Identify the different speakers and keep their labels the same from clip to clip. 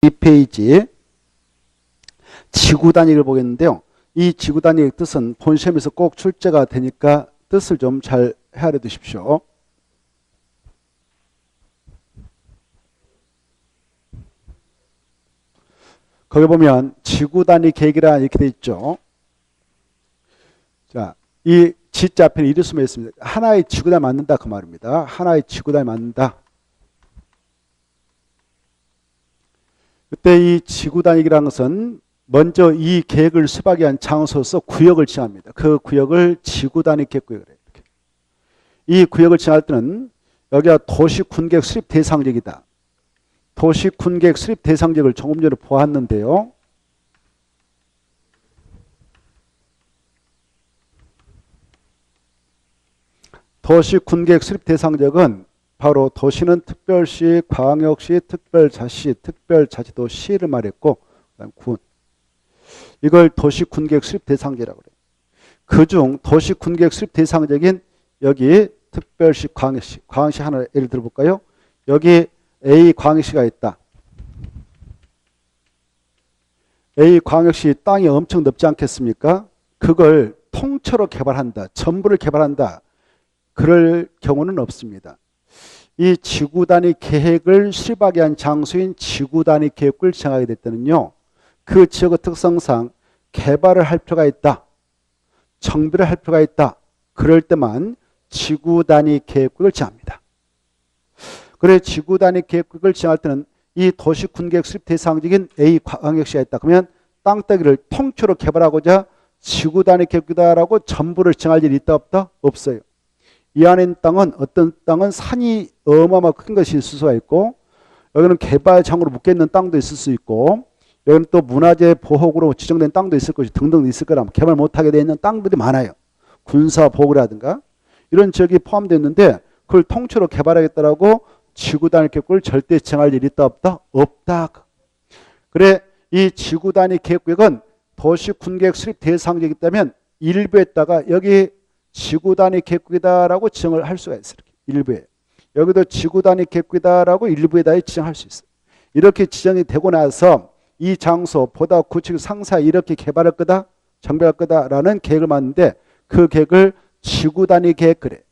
Speaker 1: 이 페이지 지구 단위를 보겠는데요. 이 지구 단위의 뜻은 본 시험에서 꼭 출제가 되니까 뜻을 좀 잘 헤아려 두십시오. 거기 보면 지구 단위 계획이라 이렇게 돼 있죠. 자, 이 지자 앞에는 이를 수만 있습니다. 하나의 지구 단위 맞는다 그 말입니다. 하나의 지구 단위 맞는다. 그때 이 지구 단위라는 것은 먼저 이 계획을 수박이 한 장소로서 구역을 정합니다. 그 구역을 지구 단위 계획구역이라 해요. 이 구역을 정할 때는 여기가 도시 군계획 수립 대상지역이다. 도시 군계획 수립 대상지역을 조금 전에 보았는데요. 도시 군계획 수립 대상지역은 바로 도시는 특별시, 광역시, 특별자치, 특별자치도시를 말했고 그다음 군. 이걸 도시 군계획 수립 대상지역이라고 그래요. 그중 도시 군계획 수립 대상지역인 여기 특별시, 광역시. 광역시 하나 예를 들어볼까요? 여기 A 광역시가 있다. A 광역시 땅이 엄청 넓지 않겠습니까? 그걸 통째로 개발한다. 전부를 개발한다. 그럴 경우는 없습니다. 이 지구 단위 계획을 수립하게 한 장소인 지구 단위 계획을 정하게 될 때는요. 그 지역의 특성상 개발을 할 필요가 있다. 정비를 할 필요가 있다. 그럴 때만 지구 단위 계획을 정합니다. 그래 지구 단위 계획을 정할 때는 이 도시 군계획 수립 대상지역인 A 광역시가 있다. 그러면 땅덩이를 통째로 개발하고자 지구 단위 계획이다라고 전부를 정할 일이 있다 없다? 없어요. 이 안에 있는 땅은 어떤 땅은 산이 어마어마하게 큰 것이 있을 수가 있고 여기는 개발장으로 묶여있는 땅도 있을 수 있고 여기는 또 문화재 보호구로 지정된 땅도 있을 것이 등등 있을 거라 개발 못하게 되어 있는 땅들이 많아요. 군사 보호라든가 이런 지역이 포함되어 있는데 그걸 통째로 개발하겠다라고 지구 단위 계획을 절대 정할 일이 있다 없다? 없다. 그래 이 지구 단위 계획은 도시 군계획 수립 대상지역이기 때문에 일부에다가 여기 지구 단위 계획이다라고 지정을 할 수가 있어요. 일부에. 여기도 지구 단위 계획이다라고 일부에다 지정할 수 있어요. 이렇게 지정이 되고 나서 이 장소 보다 구체적 상세히 이렇게 개발할 거다, 정비할 거다라는 계획을 만드는데 그 계획을 지구 단위 계획 그래.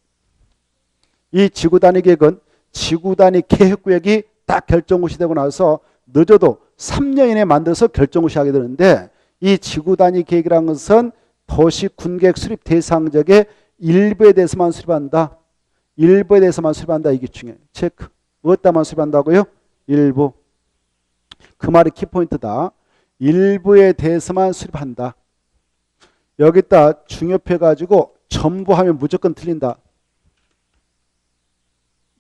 Speaker 1: 이 지구 단위 계획은 지구 단위 계획구역이 딱 결정구시 되고 나서 늦어도 3년 이내에 만들어서 결정구시 하게 되는데 이 지구 단위 계획이라는 것은 도시 군계획 수립 대상지역의 일부에 대해서만 수립한다. 일부에 대해서만 수립한다. 이게 중요해요. 체크. 어디다만 수립한다고요? 일부. 그 말이 키포인트다. 일부에 대해서만 수립한다. 여기다 중요해가지고 전부 하면 무조건 틀린다.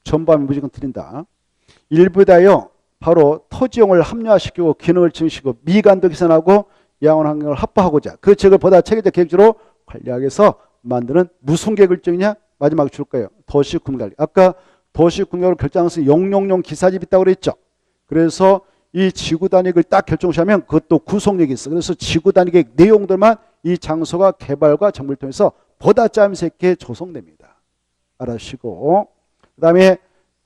Speaker 1: 전부 하면 무조건 틀린다. 일부에다요. 바로 토지용을 합리화시키고 기능을 증식시키고 미관도 개선하고 야원 환경을 확보하고자 그 지역을 보다 체계적 계획으로 관리하기 위해서 만드는 무슨 계획을 정이냐? 마지막에 줄 거예요. 도시 군관리. 아까 도시 군관리를 결정한 것은 용용용 기사집이 있다고 그랬죠. 그래서 이 지구 단위를 딱 결정하면 그것도 구속력이 있어. 그래서 지구 단위 계획 내용들만 이 장소가 개발과 정비를 통해서 보다 짜임새 있게 조성됩니다. 알아주시고 그 다음에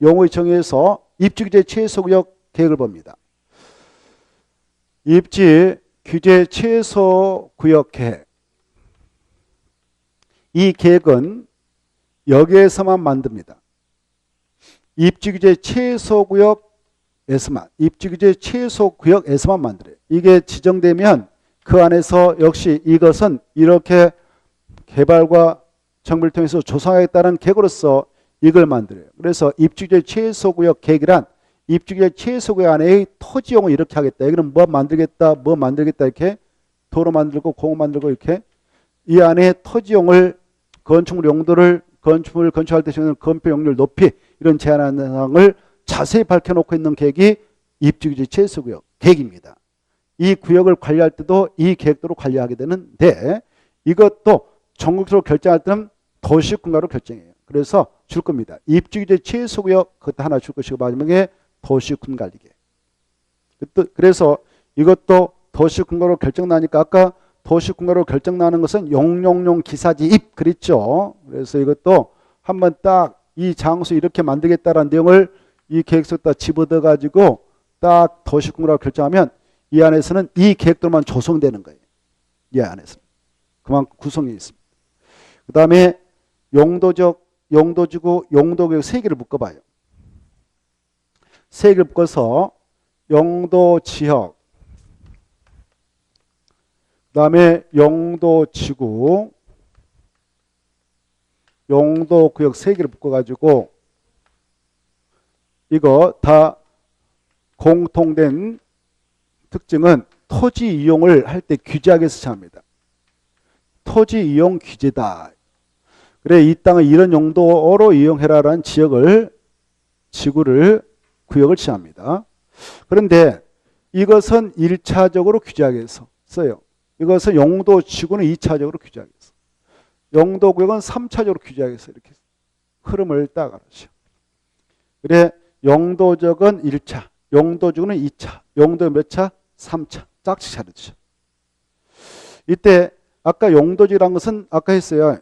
Speaker 1: 용어의 정의에서 입지규제 최소구역 계획을 봅니다. 입지 규제 최소 구역 계획. 이 계획은 여기에서만 만듭니다. 입지 규제 최소 구역에서만, 입지 규제 최소 구역에서만 만들어요. 이게 지정되면 그 안에서 역시 이것은 이렇게 개발과 정비를 통해서 조성하겠다는 계획으로서 이걸 만들어요. 그래서 입지 규제 최소 구역 계획이란 입지규제 최소구역 안에 토지용을 이렇게 하겠다. 여기는 뭐 만들겠다, 뭐 만들겠다 이렇게 도로 만들고 공원 만들고 이렇게 이 안에 토지용을 건축물 용도를 건축물 건축할 때 쓰는 건폐 용률 높이 이런 제한하는 사항을 자세히 밝혀놓고 있는 계획이 입지규제 최소구역 계획입니다. 이 구역을 관리할 때도 이 계획도로 관리하게 되는데 이것도 전국적으로 결정할 때는 도시군가로 결정해요. 그래서 줄 겁니다. 입지규제 최소구역 그것도 하나 줄 것이고 마지막에 도시군관리계. 그래서 이것도 도시군가로 결정나니까 아까 도시군가로 결정나는 것은 용용용 기사지입 그랬죠. 그래서 이것도 한번 딱 이 장소 이렇게 만들겠다라는 내용을 이 계획서에다 집어넣어 가지고 딱 도시군구라고 결정하면 이 안에서는 이 계획들만 조성되는 거예요. 이 안에서는. 그만큼 구성이 있습니다. 그 다음에 용도지구, 용도구역 세 개를 묶어봐요. 세 개를 묶어서 용도지역, 그 다음에 용도지구, 용도구역 세 개를 묶어가지고 이거 다 공통된 특징은 토지 이용을 할 때 규제하기에서 정합니다. 토지 이용 규제다. 그래, 이 땅을 이런 용도로 이용해라라는 지구를 구역을 지합니다. 그런데 이것은 1차적으로 규제하기 위해서 써요. 이것은 용도 지구는 2차적으로 규제하기 위해서. 용도 구역은 3차적으로 규제하기 위해서 이렇게 흐름을 따라가죠. 그래, 용도적은 1차, 용도지구는 2차, 용도 몇 차? 3차. 짝씩 차르죠. 이때 아까 용도지구라는 것은 아까 했어요.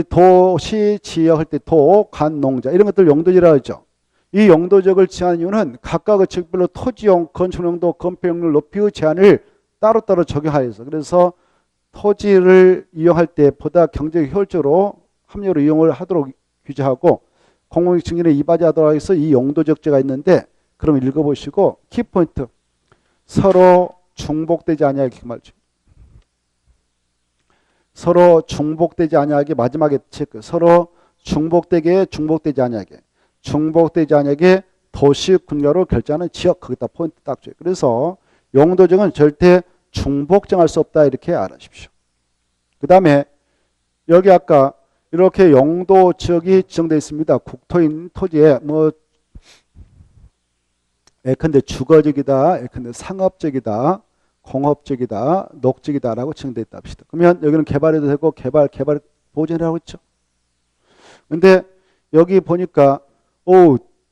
Speaker 1: 도시 지역 할 때 도, 간, 농자 이런 것들 용도지라고 하죠. 이 용도적을 제한 이유는 각각의 지역별로 토지용, 건축용도, 건폐용률 높이의 제한을 따로따로 적용하여서 그래서 토지를 이용할 때 보다 경제적 효율적으로 합리적으로 이용을 하도록 규제하고 공공익 증진에 이바지하도록 해서 이 용도적제가 있는데 그럼 읽어보시고 키포인트 서로 중복되지 아니하게 말죠. 서로 중복되지 아니하게 마지막에 체크. 서로 중복되지 아니하게. 중복되지 아니하게 도시 분야로 결정하는 지역. 거기다 포인트 딱 줘요. 그래서 용도적은 절대 중복정할 수 없다. 이렇게 알아주십시오. 그 다음에 여기 아까 이렇게 용도 지역이 지정되어 있습니다. 국토인 토지에 뭐 예컨대 주거적이다. 예컨대 상업적이다. 공업적이다, 녹적이다라고 지정되어 있다 합시다. 그러면 여기는 개발해도 되고 개발 보전이라고 했죠. 근데 여기 보니까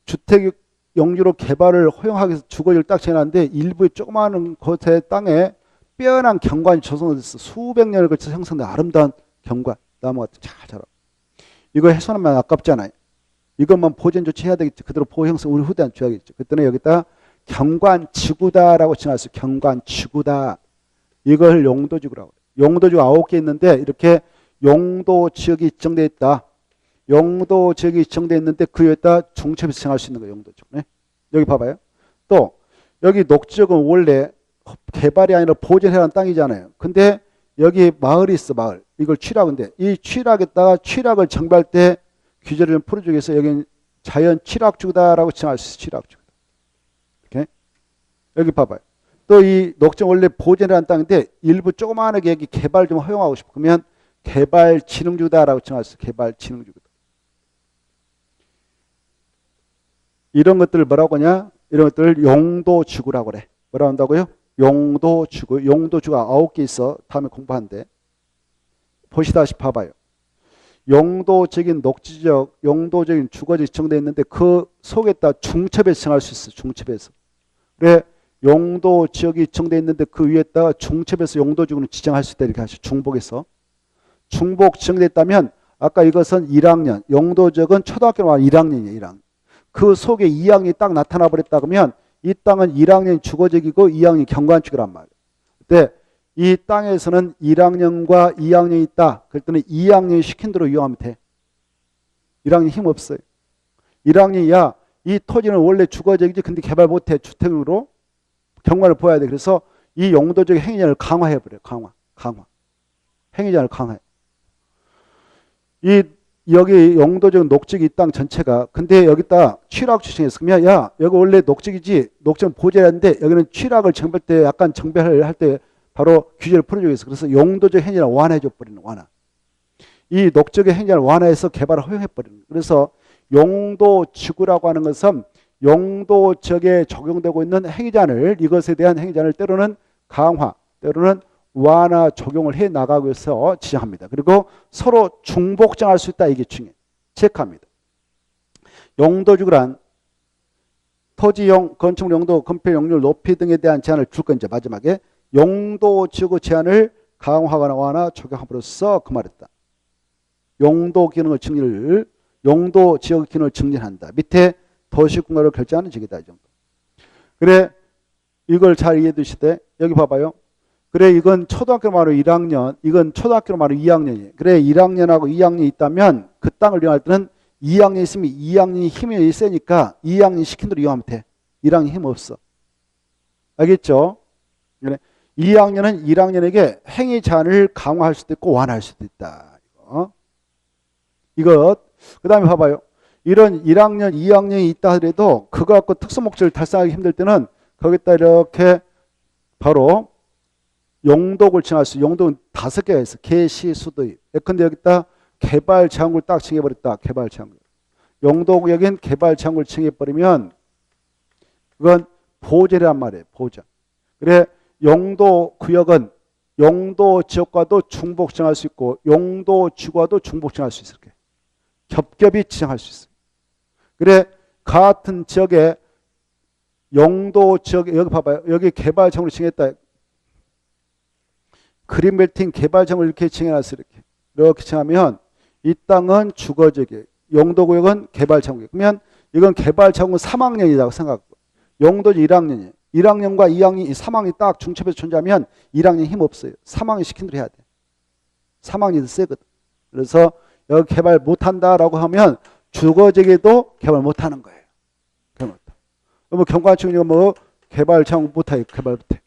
Speaker 1: 주택 용지로 개발을 허용하기 위해서 주거지를 딱 정해놨는데 일부의 조그마한 곳의 땅에 뼈연한 경관이 조성됐어. 수백 년을 걸쳐서 형성된 아름다운 경관, 나무 같은 잘 자라. 이거 훼손하면 아깝잖아요. 이것만 보전 조치해야 되겠죠. 그대로 보호 형성 우리 후대한테 줘야겠죠. 그때는 여기다 경관지구다라고 지났어요. 경관지구다. 이걸 용도지구라고 해요. 용도지구 9개 있는데 이렇게 용도지역이 지정되어 있다. 용도지역이 지정되어 있는데 그 위에다 중첩해서 정할 수 있는 거예요. 용도지역. 네? 여기 봐봐요. 또 여기 녹지역은 원래 개발이 아니라 보존해라는 땅이잖아요. 근데 여기 마을이 있어. 마을. 이걸 취락인데 이 취락에다가 취락을 정비할 때 규제를 좀 풀어주기 위해서 여기는 자연 취락지구다라고 지정할 수 있어요. 취락지구. 여기 봐봐요. 또 이 녹지는 원래 보존이라는 땅인데 일부 조그마하게 여기 개발 좀 허용하고 싶어. 그러면 개발진흥지구다라고 정했어요. 개발진흥지구다. 이런 것들을 뭐라고 하냐? 이런 것들을 용도지구라고 그래. 뭐라고 한다고요? 용도지구. 용도지구가 9개 있어. 다음에 공부하는데. 보시다시피 봐봐요. 용도적인 녹지적, 용도적인 주거지가 지정되어 있는데 그 속에다 중첩에서 정할 수 있어. 중첩에서. 그래. 용도 지역이 지정되어 있는데 그 위에다가 중첩에서 용도지구는 지정할 수 있다 이렇게 하시죠. 중복에서. 중복 지정됐다면 아까 이것은 1학년, 용도 지역은 초등학교로 말하면 1학년이에요. 1학년. 그 속에 2학년이 딱 나타나 버렸다 그러면 이 땅은 1학년 주거지역이고 2학년 경관지구란 말이에요. 근데 이 땅에서는 1학년과 2학년이 있다. 그럴 때는 2학년이 시킨 대로 이용하면 돼. 1학년 힘 없어요. 1학년이야 이 토지는 원래 주거지역이지 근데 개발 못해. 주택으로. 경관을 보여야 돼. 그래서 이 용도적 행위자를 강화해버려요. 강화. 행위자를 강화해. 여기 용도적 녹지기 이 땅 전체가 근데 여기다 취락 지정했어. 그러면 야 여기 원래 녹지기지 녹지는 보존했는데 여기는 취락을 정비할 때 약간 정비를 할 때 바로 규제를 풀어주기 위해서 그래서 용도적 행위를 완화해줘 버리는 완화. 이 녹지의 행위를 완화해서 개발을 허용해버리는. 그래서 용도지구라고 하는 것은 용도 지역에 적용되고 있는 행위자를 이것에 대한 행위자를 때로는 강화, 때로는 완화 적용을 해 나가기 위해서 지정합니다. 그리고 서로 중복정할 수 있다. 이게 중요해요. 체크합니다. 용도지구란 토지용, 건축 용도, 건폐 용률 높이 등에 대한 제한을 줄 건지 마지막에 용도지구 제한을 강화하거나 완화 적용함으로써 그 말했다. 용도 기능을 증진을 용도 지역 기능을 증진한다. 밑에 도시공간을 결정하는 지역이다. 이 정도. 그래 이걸 잘 이해해 두시되 여기 봐봐요. 그래 이건 초등학교 말로 1학년, 이건 초등학교 말로 2학년이에요. 그래 1학년하고 2학년이 있다면 그 땅을 이용할 때는 2학년이 있으면 2학년이 힘이 세니까 2학년이 시킨 대로 이용하면 돼. 1학년이 힘 없어. 알겠죠? 그래 2학년은 1학년에게 행위 제한을 강화할 수도 있고 완화할 수도 있다. 이것 그 다음에 봐봐요. 이런 1학년, 2학년이 있다 하더라도 그거 갖고 특수 목적을 달성하기 힘들 때는 거기다 이렇게 바로 용도구를 칭할 수, 용도는 5개가 있어. 개시, 수도입. 예컨대 여기다 개발 제한구를 딱 칭해버렸다. 개발 제한구. 용도구역인 개발 제한구를 칭해버리면 그건 보절이란 말이에요. 보절. 그래 용도 구역은 용도 지역과도 중복 지정할 수 있고 용도 지구와도 중복 지정할 수 있어요. 겹겹이 지정할 수 있어요. 그래 같은 지역에 용도 지역 여기 봐봐요. 여기 개발 지역으로 칭했다. 그린벨팅 개발 지역을 이렇게 칭해놨어요. 이렇게 칭하면 이 땅은 주거지역이에요. 용도구역은 개발 지역이에요. 그러면 이건 개발 지역은 3학년이라고 생각하고 용도지 1학년이에요. 1학년과 2학년, 3학년이 딱 중첩에서 존재하면 1학년 힘 없어요. 3학년 시킨 대로 해야 돼. 3학년이 더 세거든. 그래서 여기 개발 못한다라고 하면 주거지역에도 개발 못하는 거예요. 개발 못해. 뭐 경관청이 뭐 개발 장 못해. 개발 못해.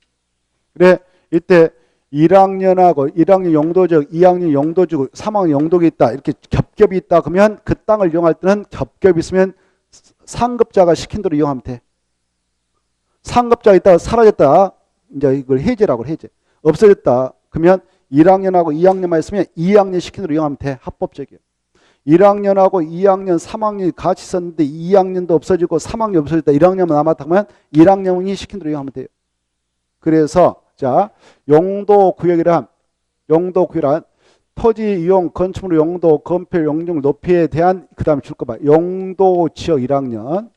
Speaker 1: 그래 이때 1학년하고 1학년 용도지역, 2학년 용도지구, 3학년 용도가 있다. 이렇게 겹겹이 있다. 그러면 그 땅을 이용할 때는 겹겹이 있으면 상급자가 시킨 대로 이용하면 돼. 상급자가 있다가 사라졌다. 이제 이걸 해제라고 해제. 없어졌다. 그러면 1학년하고 2학년만 있으면 2학년 시킨 대로 이용하면 돼. 합법적이에요. 1학년하고 2학년, 3학년이 같이 있었는데 2학년도 없어지고 3학년이 없어졌다. 1학년만 남았다 하면 1학년이 시킨 대로 이용하면 돼요. 그래서 자 용도구역이란 토지 이용 건축물 용도, 건폐 용적 높이에 대한 그 다음에 줄 거 봐. 용도지역 1학년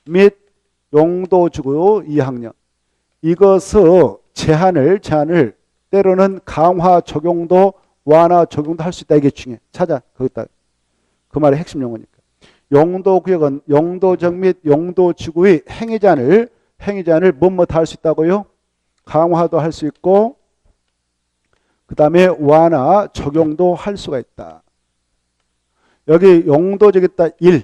Speaker 1: 및 용도지구 2학년. 이것의 제한을 때로는 강화 적용도 완화 적용도 할 수 있다. 이게 중요해. 찾아. 거기다. 그 말의 핵심 용어니까. 용도구역은 용도적 및 용도지구의 행위 제한을 뭐뭐 다 할 수 있다고요? 강화도 할 수 있고 그 다음에 완화 적용도 할 수가 있다. 여기 용도적에다 1,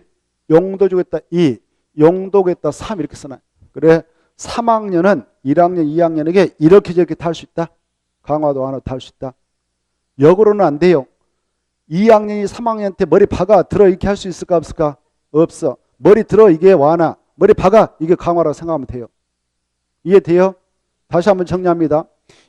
Speaker 1: 용도적에다 2, 용도적에다 3 이렇게 써놔요. 그래 3학년은 1학년, 2학년에게 이렇게 저렇게 다 할 수 있다. 강화도 완화도 다 할 수 있다. 역으로는 안 돼요. 2학년이 3학년한테 머리 박아 들어 이렇게 할 수 있을까 없을까? 없어. 머리 들어 이게 완화, 머리 박아 이게 강화라고 생각하면 돼요. 이해돼요? 다시 한번 정리합니다.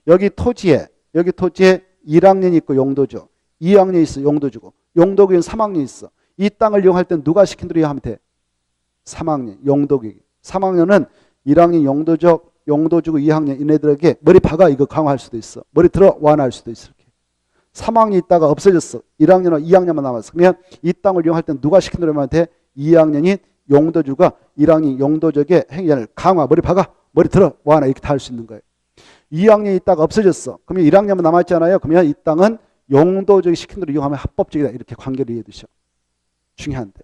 Speaker 1: 여기 토지에 1학년이 있고 용도죠. 2학년이 있어 용도주고. 용도구역은 3학년이 있어. 이 땅을 이용할 때 누가 시킨 대로 이용하면 돼? 3학년 용도구역. 3학년은 1학년 용도적, 용도주고 2학년 이네들에게 머리 박아 이거 강화할 수도 있어. 머리 들어 완화할 수도 있어. 이렇게. 3학년이 있다가 없어졌어. 1학년은 2학년만 남았어. 그러면 이 땅을 이용할 때 누가 시킨 대로 하면 돼? 2학년인 용도주가 1학년 용도적의 행위를 강화, 머리 박아, 머리 들어 완화 이렇게 다 할 수 있는 거예요. 2학년이 있다가 없어졌어. 그러면 1학년만 남았잖아요. 그러면 이 땅은 용도적이 시킨 대로 이용하면 합법적이다. 이렇게 관계를 이해해 두셔. 중요한데.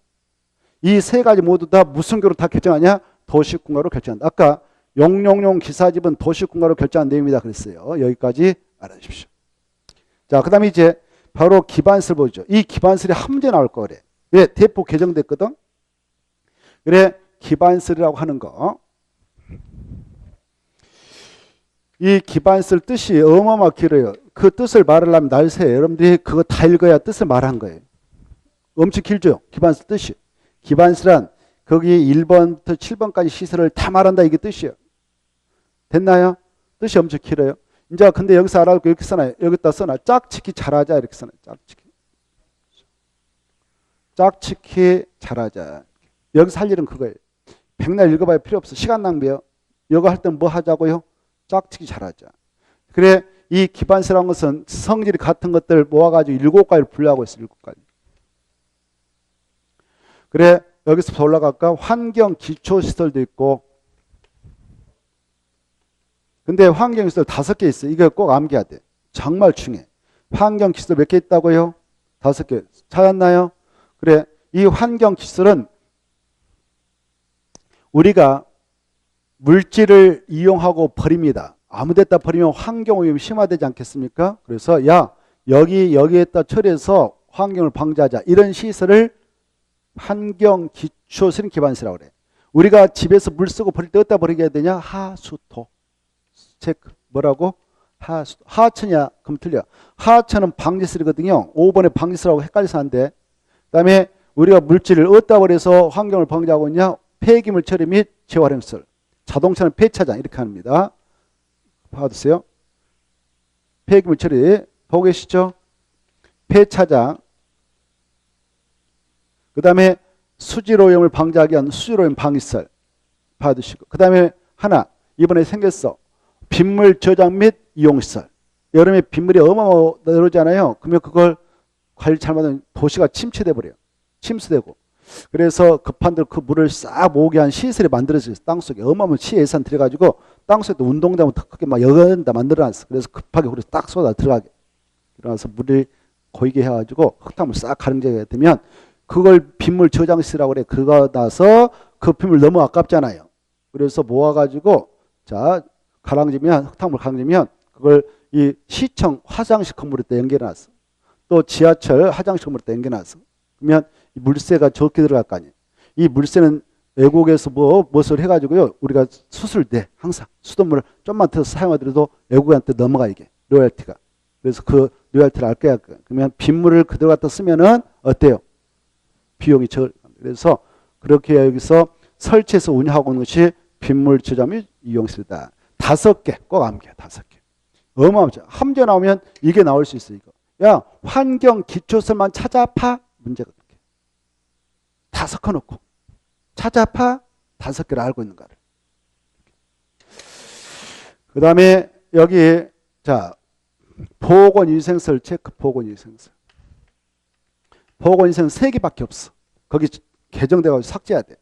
Speaker 1: 이 세 가지 모두 다 무슨 교로 다 결정하냐? 도시공가로 결정한다. 아까 용용용 기사집은 도시공가로 결정한 내용이다 그랬어요. 여기까지 알아주십시오. 자, 그 다음에 이제 바로 기반설 보죠. 이 기반설이 한 문제 나올 거래. 왜? 대폭 개정됐거든. 그래 기반설이라고 하는 거. 이 기반설 뜻이 어마어마하게 길어요. 그 뜻을 말하려면 날새 여러분들이 그거 다 읽어야 뜻을 말한 거예요. 엄청 길죠. 기반설 뜻이. 기반설은 거기 1번부터 7번까지 시설을 다 말한다 이게 뜻이에요. 됐나요? 뜻이 엄청 길어요. 이제 근데 여기서 알아듣고 이렇게 써놔요. 여기다 써놔. 짝짓기 잘하자 이렇게 써놔요. 짝짓기 잘하자. 여기서 할 일은 그거예요. 백날 읽어봐야 필요 없어. 시간 낭비예요. 이거 할 땐 뭐 하자고요? 짝짓기 잘하자. 그래 이 기반설한 것은 성질이 같은 것들 모아가지고 7가지를 분류하고 있어. 7가지. 그래 여기서 올라갈까? 환경 기초시설도 있고 근데 환경시설 5개 있어. 이거 꼭 암기해야 돼. 정말 중요해. 환경시설 몇 개 있다고요? 5개. 찾았나요? 그래 이 환경시설은 우리가 물질을 이용하고 버립니다. 아무 데다 버리면 환경오염이 심화되지 않겠습니까? 그래서 야 여기에다 처리해서 환경을 방지하자. 이런 시설을 환경기초시설 기반시설이라고 그래. 우리가 집에서 물 쓰고 버릴 때 어디다 버리게 해야 되냐? 하수도. 체크. 뭐라고? 하수도. 하천이야? 그럼 틀려. 하천은 방지시설이거든요. 5번에 방지시설하고 헷갈려서 안 돼. 그 다음에 우리가 물질을 어디다 버려서 환경을 방지하고 있냐? 폐기물 처리 및 재활용시설. 자동차는 폐차장 이렇게 합니다. 봐주세요. 폐기물 처리 보고 계시죠? 폐차장. 그 다음에 수질오염을 방지하기 위한 수질오염 방지시설 봐두시고, 그 다음에 하나 이번에 생겼어. 빗물 저장 및 이용시설. 여름에 빗물이 어마어마하게 내려오잖아요. 그러면 그걸 관리 잘못하면 도시가 침체돼 버려요. 침수되고. 그래서 급한들 그 물을 싹 모으게 한 시설이 만들어져 있어요. 땅속에 어마어마한 시 예산 들여가지고 땅속에 운동장을 더 크게 막 여건다 만들어놨어. 그래서 급하게 우리 딱 쏟아 들어가게. 그래서 물을 고이게 해가지고 흙탕물 싹 가름지게 되면 그걸 빗물 저장실이라고 그래. 그거 나서 그 빗물 너무 아깝잖아요. 그래서 모아가지고 자 가랑지면 흙탕물 가랑지면 그걸 이 시청 화장실 건물에다 연결해놨어. 또 지하철 화장실 건물에다 연결해놨어. 그러면 이 물세가 적게 들어갈 거 아니에요. 이 물세는 외국에서 무엇을 해가지고요. 우리가 수술돼 항상 수돗물을 좀만 더 사용하더라도 외국한테 넘어가 이게 로열티가. 그래서 그 로열티를 알게 그러면 빗물을 그대로 갖다 쓰면은 어때요? 비용이 절. 그래서 그렇게 여기서 설치해서 운영하고 있는 것이 빗물 저장 및 이용시설이다. 5개 꼭 암기해. 5개. 어마어마하죠. 함재 나오면 이게 나올 수 있어 이거. 야 환경 기초설만 찾아파 문제가 그렇게. 다 섞어놓고 찾아파 5개를 알고 있는 거를. 그 다음에 여기 자 보건위생설 체크. 보건위생설. 보건위생 3개밖에 없어. 거기 개정돼가지고 삭제해야 돼.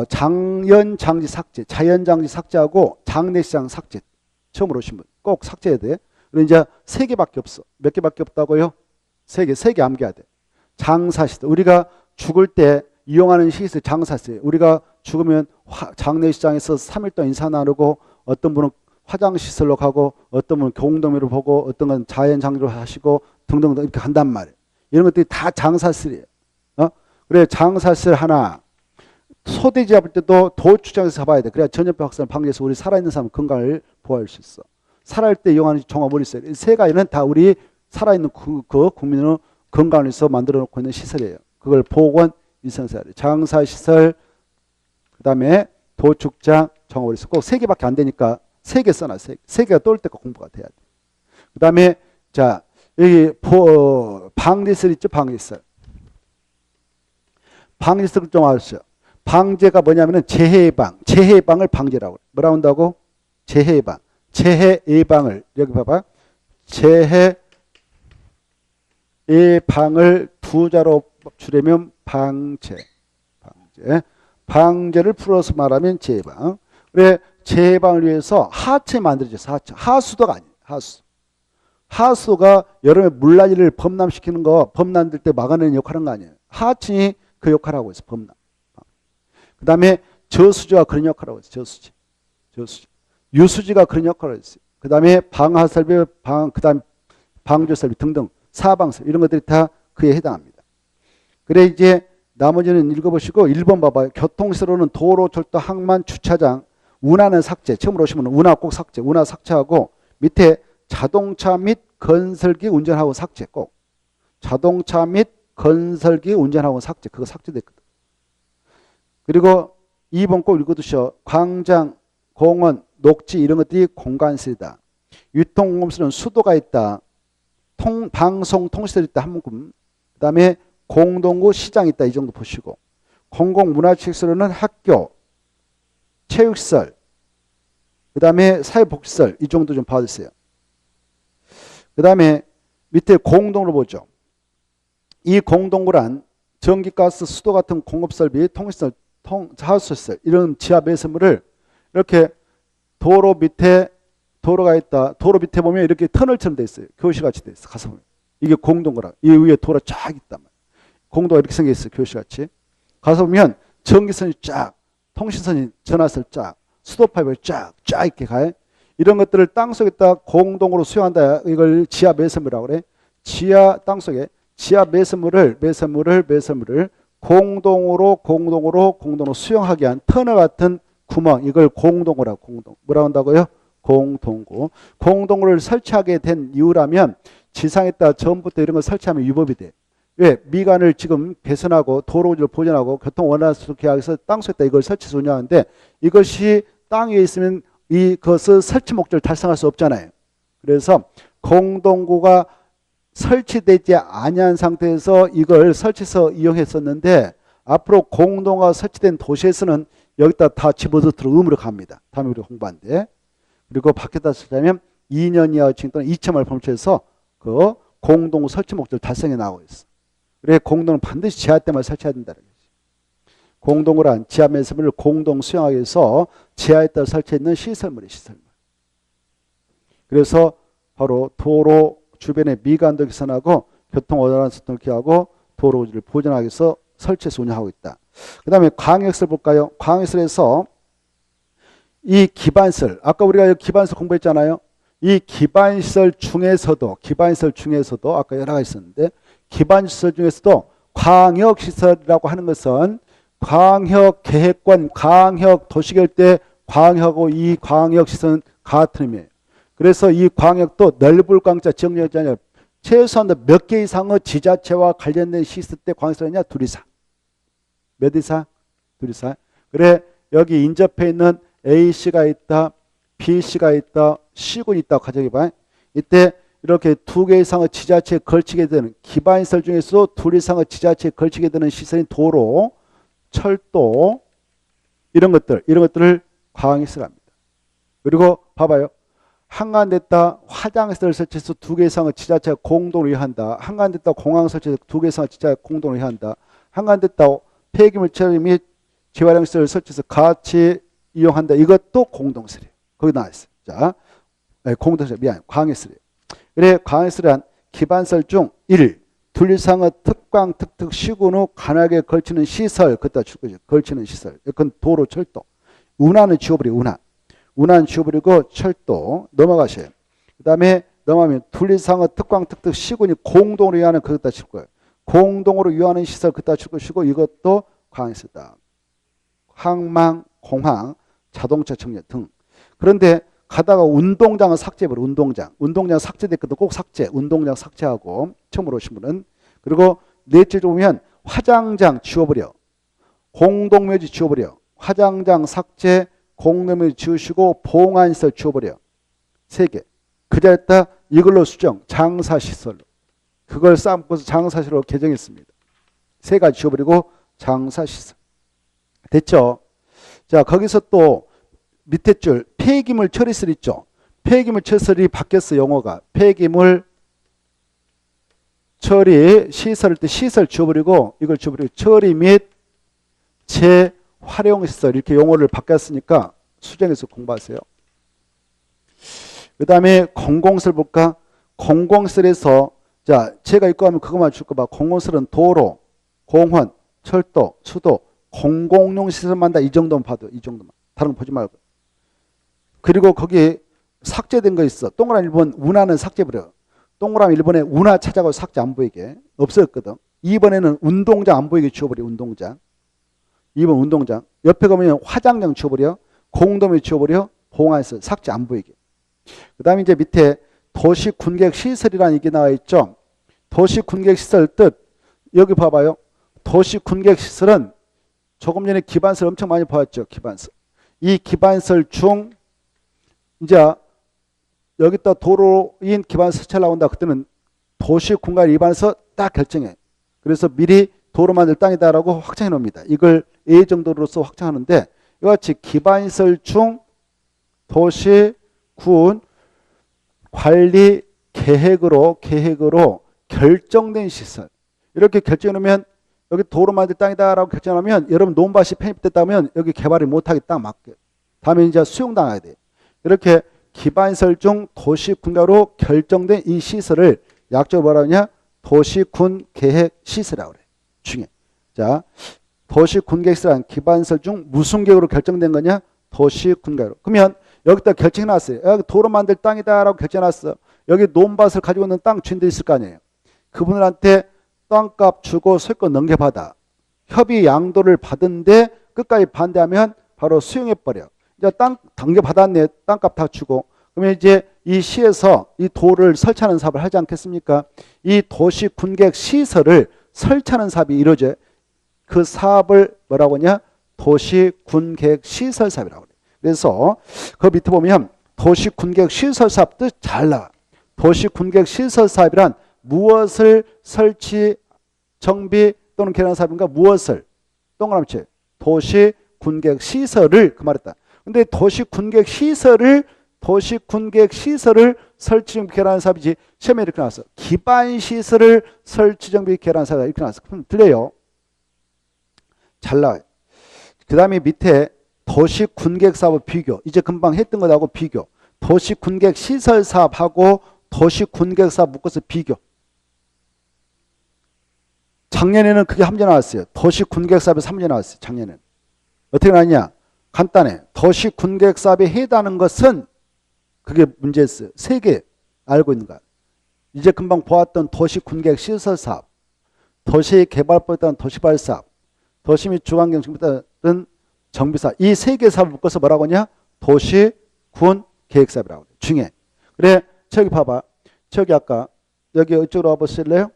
Speaker 1: 장연장지 삭제, 자연장지 삭제하고 장례식장 삭제. 처음으로 오신 분 꼭 삭제해야 돼. 그리고 이제 3개밖에 없어. 몇 개밖에 없다고요? 3개 암기해야 돼. 장사시설. 우리가 죽을 때 이용하는 시설 장사시설. 우리가 죽으면 장례식장에서 3일 동안 인사 나누고 어떤 분은 화장시설로 가고 어떤 분은 공동묘를 보고 어떤 건 자연장지로 하시고 등등등 이렇게 한단 말이에요. 이런 것들이 다 장사시설이에요. 그래 장사시설 하나. 소돼지 잡을 때도 도축장에서 잡아야 돼. 그래야 전염병 확산을 방지해서 우리 살아있는 사람 건강을 보호할 수 있어. 살아있을 때 이용하는 종합물이 있어요. 이 3가지는 다 우리 살아있는 그 국민의 건강을 위해서 만들어 놓고 있는 시설이에요. 그걸 보건위생시설, 장사시설, 그 다음에 도축장, 종합물이 있어. 꼭 3개밖에 안 되니까 3개 써놔. 3개가 떠올 때가 공부가 돼야 돼. 그 다음에 자 여기 방지시설 있죠. 방지시설. 방지시설 좀 아시죠. 방제가 뭐냐면은 재해 예방. 재해 예방을 방제라고. 뭐라 한다고? 재해 예방. 재해 예방을 여기 봐봐. 재해 예방을 2자로 줄이면 방제. 방제. 방제를 풀어서 말하면 재해방. 그래 재해방을 위해서 하천이 만들어졌어. 하천. 하수도가 아니에요. 하수. 하수도가 여름에 물난리를 범람시키는 거 범람될 때 막아내는 역할을 하는 거 아니에요. 하천이 그 역할을 하고 있어. 범람. 그 다음에 저수지가 그런 역할을 하고 있어요. 저수지. 유수지가 그런 역할을 하고 있어요. 그 다음에 방화설비, 그 다음 방조설비 등등 사방설 이런 것들이 다 그에 해당합니다. 그래 이제 나머지는 읽어보시고 1번 봐봐요. 교통시설로는 도로, 철도, 항만, 주차장, 운하는 삭제. 처음 오시면 운하 꼭 삭제. 운하 삭제하고 밑에 자동차 및 건설기 운전하고 삭제 꼭. 자동차 및 건설기 운전하고 삭제. 그거 삭제됐거든. 그리고 2번 꼭 읽어두셔. 광장, 공원, 녹지 이런 것들이 공간시설이다. 유통공급시설은 수도가 있다. 방송, 통시설이 있다. 한 문구. 그 다음에 공동구, 시장이 있다. 이 정도 보시고. 공공문화시설은 학교, 체육시설, 그 다음에 사회복지시설 이 정도 좀 봐주세요. 그 다음에 밑에 공동으로 보죠. 이 공동구란 전기가스, 수도 같은 공급설비, 통시설, 하수시설 이런 지하 배수물을 이렇게 도로 밑에 도로가 있다. 도로 밑에 보면 이렇게 터널처럼 돼 있어요. 교실같이 돼 있어. 가서 보면. 이게 공동구라. 이 위에 도로 쫙 있단 말이에요. 공도가 이렇게 생겨 있어요. 교실같이. 가서 보면 전기선이 쫙, 통신선이 전화선 쫙, 수도 파이프가 쫙 이렇게 가요. 이런 것들을 땅속에다 공동으로 수용한다. 이걸 지하 매설물이라고 그래. 지하 땅속에 지하 매설물을 공동으로 수용하게 한 터널 같은 구멍, 이걸 공동구라고. 공동. 뭐라고 한다고요? 공동구. 공동구를 설치하게 된 이유라면 지상에다 처음부터 이런 걸 설치하면 위법이 돼. 왜? 미관을 지금 개선하고 도로를 보존하고 교통 원활하게 하기 위해서 땅속에다 이걸 설치해서 운영하는데 이것이 땅 위에 있으면 이것을 설치 목적을 달성할 수 없잖아요. 그래서 공동구가 설치되지 아니한 상태에서 이걸 설치해서 이용했었는데 앞으로 공동구가 설치된 도시에서는 여기다 다 집어넣도록 의무로 갑니다. 다음에 우리가 공부한대. 그리고 밖에다 설치하면 2년 이하 층 또는 2천만을 범죄해서 그 공동구 설치 목적을 달성해 나오고 있어. 그래 공동은 반드시 지하 때만 설치해야 된다는 거지. 공동구란 지하 매설물을 공동 수용하기 위해서 지하에 따라 설치해 있는 시설물이 시설물. 그래서 바로 도로 주변의 미관도 개선하고 교통 원활한 소통을 기하고 도로를 보존하기 위해서 설치해서 운영하고 있다. 그 다음에 광역시설 볼까요? 광역시설에서 이 기반시설, 아까 우리가 기반시설 공부했잖아요. 이 기반시설 중에서도 아까 여러 가지 있었는데 기반시설 중에서도 광역시설이라고 하는 것은 광역계획관, 광역도시계획 광역하고 이 광역시설은 같은 의미예요. 그래서 이 광역도 넓을 광자 지역령이 아니라 최소한 몇 개 이상의 지자체와 관련된 시설 때 광역시설이냐? 둘 이상. 몇 이상? 둘 이상. 그래 여기 인접해 있는 A씨가 있다, B씨가 있다, C군이 있다고 가정해봐. 이때 이렇게 두 개 이상의 지자체에 걸치게 되는 기반시설 중에서도 둘 이상의 지자체에 걸치게 되는 시설인 도로, 철도 이런 것들을 광역시설합니다. 그리고 봐봐요. 한간됐다 화장시설을 설치해서 두 개 이상의 지자체가 공동으로 이용한다. 한간됐다 공항 설치해서 두 개 이상의 지자체가 공동으로 이용한다. 한간됐다 폐기물 처리 및 재활용시설을 설치해서 같이 이용한다. 이것도 공동시설이에요. 거기 나와있어요. 자, 공동시설 광역시설이에요. 그래 광역시설은 기반시설 중 1. 둘 이상의 특광, 특특, 시군 후 관하게 걸치는 시설, 그따 줄거죠. 걸치는 시설. 그건 도로, 철도. 운하는 지워버리고, 운하는 지워버리고, 철도. 넘어가셔요. 그 다음에 넘어가면 둘 이상의 특광, 특특, 시군이 공동으로 이용하는 그것다 줄 거예요. 공동으로 이용하는 시설, 그따 줄 것이고, 이것도 광역시설이다. 항만, 공항, 자동차 정류 등. 그런데 가다가 운동장은 삭제해버려. 운동장 삭제됐거든. 꼭 삭제. 운동장 삭제하고 처음 오신 분은. 그리고 넷째 보면 화장장 지워버려. 공동묘지 지워버려. 화장장 삭제, 공동묘지 지우시고 봉안시설 지워버려. 3개. 그 자리에다 이걸로 수정. 장사시설로. 그걸 쌓고서 장사시설로 개정했습니다. 3가지 지워버리고 장사시설. 됐죠? 자 거기서 또 밑에 줄 폐기물 처리설 있죠. 폐기물 처리설이 바뀌었어. 용어가. 폐기물 처리 시설일 때 시설 지워버리고 이걸 지워버리고 처리 및 재활용시설 이렇게 용어를 바뀌었으니까 수정해서 공부하세요. 그 다음에 공공시설 볼까? 공공시설에서 자 제가 읽고 하면 그것만 줄 거 봐. 공공시설은 도로, 공원, 철도, 수도 공공용 시설만 다 이 정도만 봐도 이 정도만. 다른 거 보지 말고. 그리고 거기 삭제된 거 있어. 동그라미 1번 운하는 삭제버려. 동그라미 1번에 운하 찾아가고 삭제 안 보이게. 없어졌거든. 2번에는 운동장 안 보이게 지워버려. 운동장. 2번 운동장. 옆에 가면 화장장 지워버려. 공동묘지 지워버려. 봉안시설 삭제 안 보이게. 그 다음에 이제 밑에 도시군객시설이라는 이게 나와 있죠. 도시군객시설 뜻. 여기 봐봐요. 도시군객시설은 조금 전에 기반시설 엄청 많이 봐왔죠. 기반시설. 이 기반시설 중 이제 여기다 도로인 기반시설 설치 나온다. 그때는 도시공간 위반해서 딱 결정해. 그래서 미리 도로 만들 땅이다라고 확정해 놓습니다. 이걸 A 정도로서 확정하는데 이같이 기반시설 중 도시군 관리 계획으로 결정된 시설 이렇게 결정해 놓으면 여기 도로 만들 땅이다라고 결정하면 여러분 논밭이 편입됐다면 여기 개발을 못하겠다 맞게. 다음에 이제 수용당해야 돼. 이렇게 기반시설 중 도시군계로 결정된 이 시설을 약적으로 뭐라 하냐? 도시군계획시설이라고 그래. 중에. 자, 도시군계획시설은 기반시설 중 무슨 계획으로 결정된 거냐? 도시군가로. 그러면 여기다 결정해 놨어요. 여기 도로 만들 땅이다라고 결정해 놨어. 여기 논밭을 가지고 있는 땅 주인들 있을 거 아니에요. 그분들한테 땅값 주고 소유권 넘겨받아. 협의 양도를 받은데 끝까지 반대하면 바로 수용해버려. 이제 땅 넘겨받았네. 땅값 다 주고. 그러면 이제 이 시에서 이 도를 설치하는 사업을 하지 않겠습니까? 이 도시 군객 시설을 설치하는 사업이 이루어져요. 그 사업을 뭐라고 하냐? 도시 군객 시설 사업이라고 그래요. 그래서 그 밑에 보면 도시 군객 시설 사업 뜻 잘 나와. 도시 군객 시설 사업이란 무엇을 설치, 정비 또는 개량 사업인가? 무엇을 동그라미 도시 군객 시설을 그 말했다. 근데 도시 군객 시설을 설치, 정비, 개량 사업이지. 시험에 이렇게 나왔어. 기반 시설을 설치, 정비, 개량 사업 이렇게 나왔어. 그럼 들려요? 잘 나와요. 그 다음에 밑에 도시 군객 사업 비교. 이제 금방 했던 것하고 비교. 도시 군객 시설 사업하고 도시 군객 사업 묶어서 비교. 작년에는 그게 한 문제 나왔어요. 도시 군객 사업에서 한 문제 나왔어요. 작년에는. 어떻게 나왔냐? 간단해. 도시 군객 사업에 해당하는 것은 그게 문제였어요. 3개 알고 있는 거야. 이제 금방 보았던 도시 군객 시설 사업, 도시 개발법에 따른 도시발 사업, 도시 및 주관경 정비에 따른 정비 사업. 이 3개 사업을 묶어서 뭐라고 하냐? 도시 군 계획 사업이라고 해요. 중에. 그래, 저기 봐봐. 저기 아까 여기 이쪽으로 와보실래요?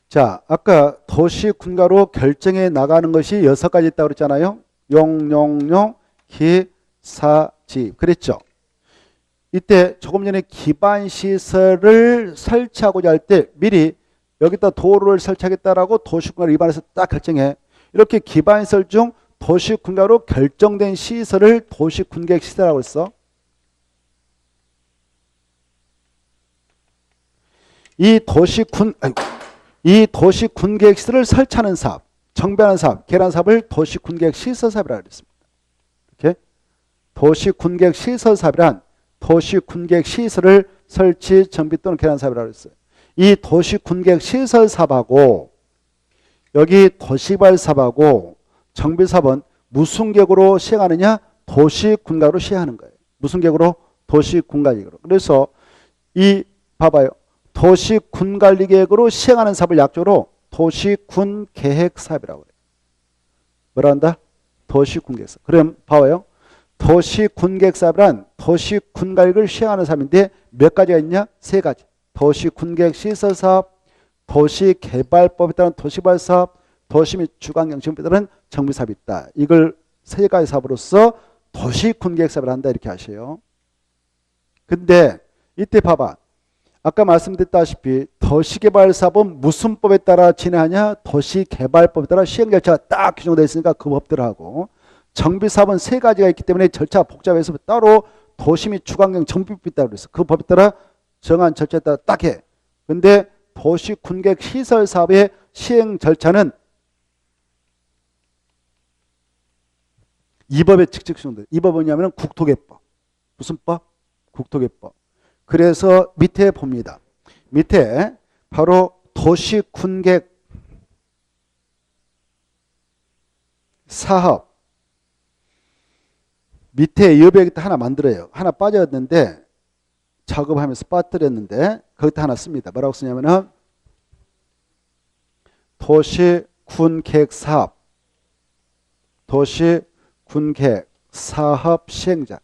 Speaker 1: 자, 아까 도시 군가로 결정해 나가는 것이 6가지 있다고 그랬잖아요. 용, 기, 사, 지. 그랬죠? 이때 조금 전에 기반 시설을 설치하고자 할 때 미리 여기다 도로를 설치하겠다라고 도시군가로 입안에서 딱 결정해. 이렇게 기반 시설 중 도시군가로 결정된 시설을 도시군객 시설이라고 했어. 이 도시군객 시설을 설치하는 사업, 정비하는 사업, 개량 사업을 도시군객 시설 사업이라고 했습니다. 이렇게 도시군객 시설 사업이란 도시군객 시설을 설치, 정비 또는 개량 사업이라고 했어요. 이 도시군객 시설 사업하고 여기 도시발 사업하고 정비 사업은 무슨 계획으로 시행하느냐? 도시군가로 시행하는 거예요. 무슨 계획으로? 도시군가 계획으로. 그래서 이 봐봐요. 도시군관리 계획으로 시행하는 사업을 약조로 도시군계획 사업이라고 해요. 뭐라 한다? 도시군계획 사업. 그럼 봐봐요. 도시군계획 사업이란 도시군관리를 시행하는 사업인데 몇 가지가 있냐? 3가지. 도시군계획 시설 사업, 도시개발법에 따른 도시발 사업, 도시 및 주관경정비에 따른 정비 사업이 있다. 이걸 3가지 사업으로서 도시군계획 사업을 한다 이렇게 하셔요. 근데 이때 봐봐. 아까 말씀드렸다시피 도시개발 사업은 무슨 법에 따라 진행하냐? 도시개발법에 따라 시행 절차가 딱 규정되어 있으니까 그 법대로 하고, 정비 사업은 3가지가 있기 때문에 절차가 복잡해서 따로 도시 및 주관경 정비법이 있다고 그랬어. 그 법에 따라 정한 절차에 따라 딱 해. 근데 도시군객 시설 사업의 시행 절차는 이 법에 직접 적용돼. 이 법은 뭐냐면 국토개법. 무슨 법? 국토개법. 그래서 밑에 봅니다. 밑에 바로 도시군객 사업 밑에 여백이 하나 만들어요. 하나 빠졌는데 작업하면서 빠뜨렸는데 거기다 하나 씁니다. 뭐라고 쓰냐면은 도시군객 사업, 도시군객 사업 시행자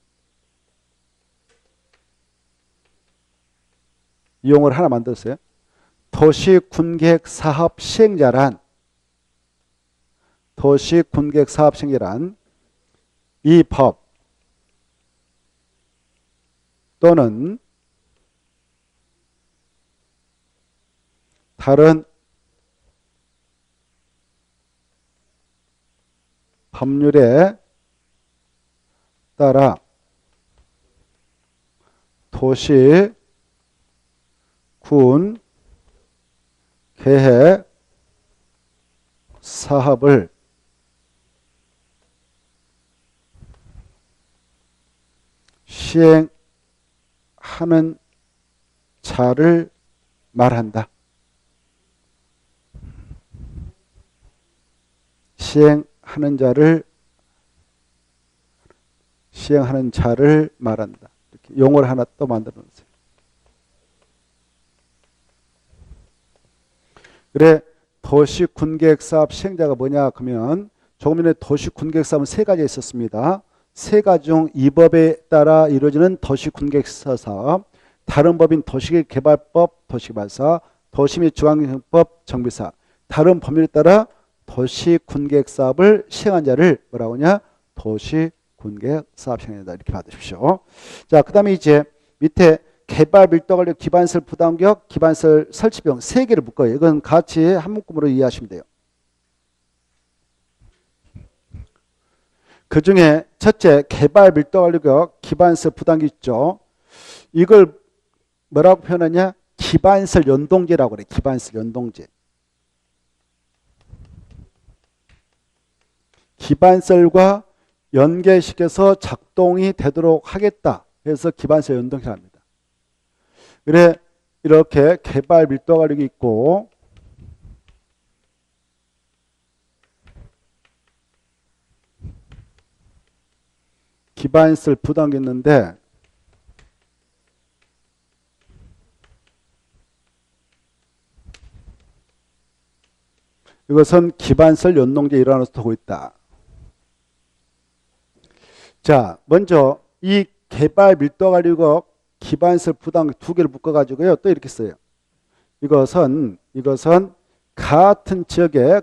Speaker 1: 이 용어를 하나 만들었어요. 도시군객 사업 시행자란 이 법 또는 다른 법률에 따라 도시 군 계획 사업을 시행하는 자를 말한다. 시행하는 자를 시행하는 자를 말한다. 이렇게 용어를 하나 또 만들어 놓으세요. 그래, 도시군계획사업 시행자가 뭐냐 그러면 조금 전에 도시군계획사업은 세 가지 있었습니다. 세 가지 중 이 법에 따라 이루어지는 도시군계획사 사업, 다른 법인 도시개발법, 도시개발사, 도시 및 중앙정법, 정비사, 다른 법률에 따라 도시군계획사업을 시행한 자를 뭐라고 하냐? 도시군계획사업 시행한다. 이렇게 받으십시오. 자, 그 다음에 이제 밑에 개발 밀도관리 기반시설 부담격, 기반시설 설치 비용 세 개를 묶어요. 이건 같이 한 묶음으로 이해하시면 돼요. 그 중에 첫째 개발 밀도관리격 기반시설 부담격 있죠. 이걸 뭐라고 표현하냐? 기반시설 연동제라고 그래. 기반시설 연동제. 기반시설과 연계시켜서 작동이 되도록 하겠다 해서 기반시설 연동이라고 합니다. 그래, 이렇게 개발 밀도 관리가 있고 기반시설 부담이 있는데 이것은 기반시설 연동제 일환으로서 두고 있다. 자, 먼저 이 개발 밀도 관리가 기반시설 부담 두 개를 묶어가지고요. 또 이렇게 써요. 이것은 같은 지역에